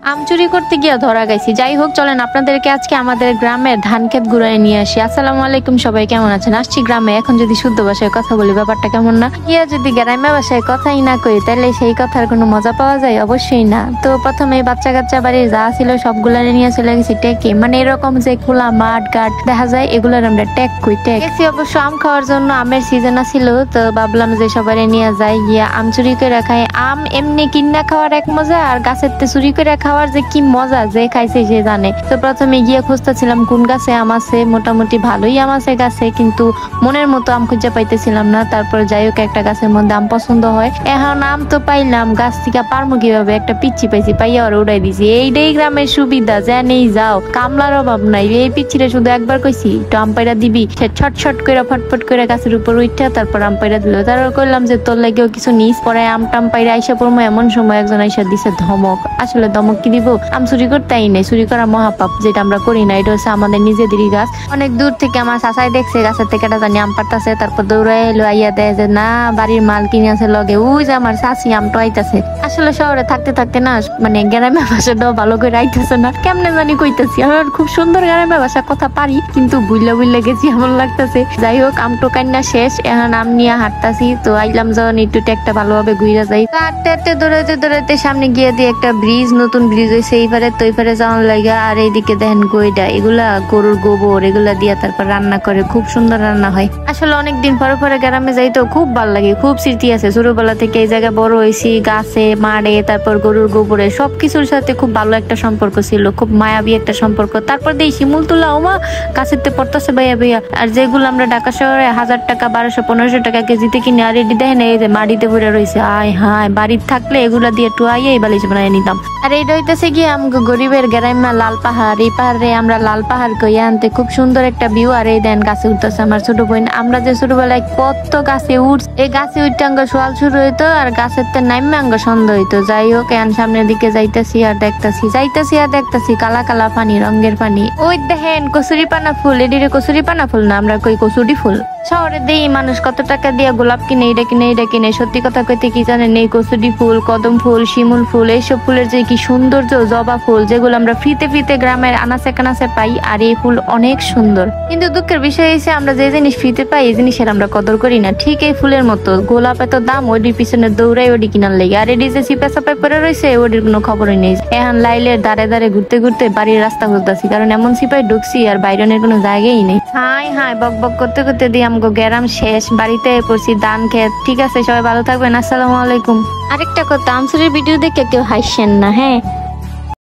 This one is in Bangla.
আম চুরি করতে গিয়ে ধরা গেছি। যাই হোক, চলেন আপনাদেরকে আজকে আমাদের গ্রামের ধান ক্ষেত ঘুরায় নিয়ে আসি। আসসালামু আলাইকুম, সবাই কেমন আছেন? আসছি গ্রামে। এখন যদি শুদ্ধ ভাষায় কথা বলি, ব্যাপারটা কেমন না? গিয়া যদি গ্রাম্য ভাষায় কথাই না কই, তাহলে সেই কথার কোনো মজা পাওয়া যায়? অবশ্যই না। তো প্রথমে বাচ্চা কাচ্চা বাড়ির যা ছিল সবগুলা নিয়ে চলে গেছি টেকে। মানে এরকম যে খোলা মাঠ ঘাট দেখা যায়, এগুলার আমরা টেক কই। টেক গেছি অবশ্য আম খাওয়ার জন্য। আমের সিজন ছিল, তো ভাবলাম যে সবাই নিয়ে যাই, গিয়া আম চুরি করে খাই। আম এমনি কিনা খাওয়ার এক মজা, আর গাছের চুরি করে খাওয়ার যে কি মজা, যে খাইছে সে জানে। তো প্রথমে গিয়ে খুঁজতেছিলাম কোন গাছে আম আছে। মোটামুটি ভালোই আম আছে গাছে, কিন্তু মনের মতো আম খুঁজে পাইতেছিলাম না। তারপর যাই হোক, একটা গাছের মধ্যে আম পছন্দ হয়। এখন আম তো পাইলাম, গাছ থেকে পারমু কিভাবে? একটা পিচ্ছি পাইছি, পাইয়া আর উড়াই দিছি। এইটাই গ্রামের সুবিধা, জানেই যাও, কামলার অভাব নাই। এই পিচ্ছিরে শুধু একবার কইছি একটু আম পাইরা দিবি, সে ছট ছট করে ফটফট করে গাছের উপর উঠা তারপর আম পাইরা দিল। তারপর কইলাম যে তোর লাগেও কিছু নিস। পরে আম টাম পাইরা আইসা পড়বো, এমন সময় একজন আইসা দিছে ধমক। আসলে ধমক কি দিব, আম চুরি করতে আই নাই, চুরি করা মহাপাপ, যেটা আমরা করি না। এটা হচ্ছে আমাদের নিজেদেরই গাছ। অনেক দূর থেকে আমার চাচাই দেখছে গাছের থেকে একটা জানি আম পাড়তাছে, তারপর দৌড়াই এলো, আইয়া দেয় যে না, বাড়ির মাল কিনে আছে লগে, ওই যে আমার চাচি আম টোয়াইতাছে। আসলে শহরে থাকতে থাকতে না, মানে গ্রামের ভাষাটাও ভালো করে আইতাছে না, কেমনে জানি কইতাছি। আমার খুব সুন্দর গ্রামের ভাষা কথা পারি, কিন্তু বুইলা বুইলা গেছি এমন লাগতেছে। যাই হোক, আম টোকান্না শেষ, এখন আম নিয়ে হাঁটতাছি। তো আইলাম যখন একটু একটা ভালোভাবে ঘুরে যাই। হাঁটতে হাঁটতে দৌড়াইতে দৌড়াইতে সামনে গিয়ে দিয়ে একটা ব্রিজ, নতুন ব্রিজ হয়েছে, এইবারে তো এইবারে যাওয়ার লাগা। আর এইদিকে দেখেন গইডা, এগুলা গরুর গোবর, এগুলা দিয়া তারপর রান্না করে, খুব সুন্দর রান্না হয়। আসলে অনেকদিন পরে পরে গ্রামে যাইতো খুব ভালো লাগে, খুব স্মৃতি আছে। ছোটবেলা থেকে এই জায়গায় বড় হয়েছি, গাছে মাড়ে, তারপর গরুর গোবরে, সবকিছুর সাথে খুব ভালো একটা সম্পর্ক ছিল, খুব মায়াবী একটা সম্পর্ক। তারপর দিয়ে শিমুল তুলা ওমা গাছেতে পড়তেছে ভাইয়া ভাইয়া। আর যেগুলো আমরা ঢাকা শহরে 1000 টাকা 1200-1500 টাকা কেজিতে কিনে, আর এটি দেখেন এই যে মাটিতে পড়ে রয়েছে। আয় হায়, বাড়ির থাকলে এগুলা দিয়ে টুয়াইয়ে বালিশ বানাই নিতাম। আর এইটা হইতেছে গিয়ে আমাকে গরিবের গ্রামে লাল পাহাড়। এই পাহাড়ে আমরা লাল পাহাড় কই আনতে, খুব সুন্দর একটা ভিউ। আর এই দেন গাছে উঠতেছে আমার ছোট বোন। আমরা যে ছোটবেলায় কত গাছে উঠ, এই গাছে উঠতে আঙ্গ সোয়াল শুরু হইতো, আর গাছের তে নাইমে আঙ্গ সন্ধ্যা হইতো। যাই হোক, এখন সামনের দিকে যাইতেছি আর দেখতেছি কালা কালা পানি, রঙের পানি। ওই দেখেন কচুরি পানা ফুল, এদিকে কচুরি পানা ফুল না, আমরা কই কচুরি ফুল। শহরে দেই মানুষ কত টাকা দিয়ে গোলাপ কিনে, এটা কিনে। সত্যি কথা কইতে কি জানেন, এই কচুরি ফুল, কদম ফুল, শিমুল ফুল, এইসব ফুলের যে কি সৌন্দর্য, জবা ফুল, যেগুলো আমরা ফ্রিতে গ্রামের আনাচে কানাচে পাই, আর এই ফুল অনেক সুন্দর। কিন্তু দুঃখের বিষয় হচ্ছে, আমরা যে জিনিস ফ্রিতে পাই এই জিনিসের আমরা কদর করি না। ঠিক এই ফুলের মতো, গোলাপ এত দাম, ওইটির পিছনে দৌড়াই ওটি কিনার লেগে। আর এটি যে চিপা চাপাই পরে রয়েছে, ওটির কোনো খবরই নেই। এখন লাইলের দাঁড়ে দাঁড়ে ঘুরতে ঘুরতে বাড়ির রাস্তা খুঁজতেছি, কারণ এমন চিপাই ঢুকছি আর বাইরনের কোনো জায়গাই নেই। হাই বক বক করতে করতে দিয়ে আমগো গ্রাম শেষ, বাড়িতে পড়ছি ধান ক্ষেত। ঠিক আছে, সবাই ভালো থাকবেন, আসসালামু আলাইকুম। আরেকটা কথা, আম চুরির ভিডিও দেখে কেউ হাসছেন না, হ্যাঁ।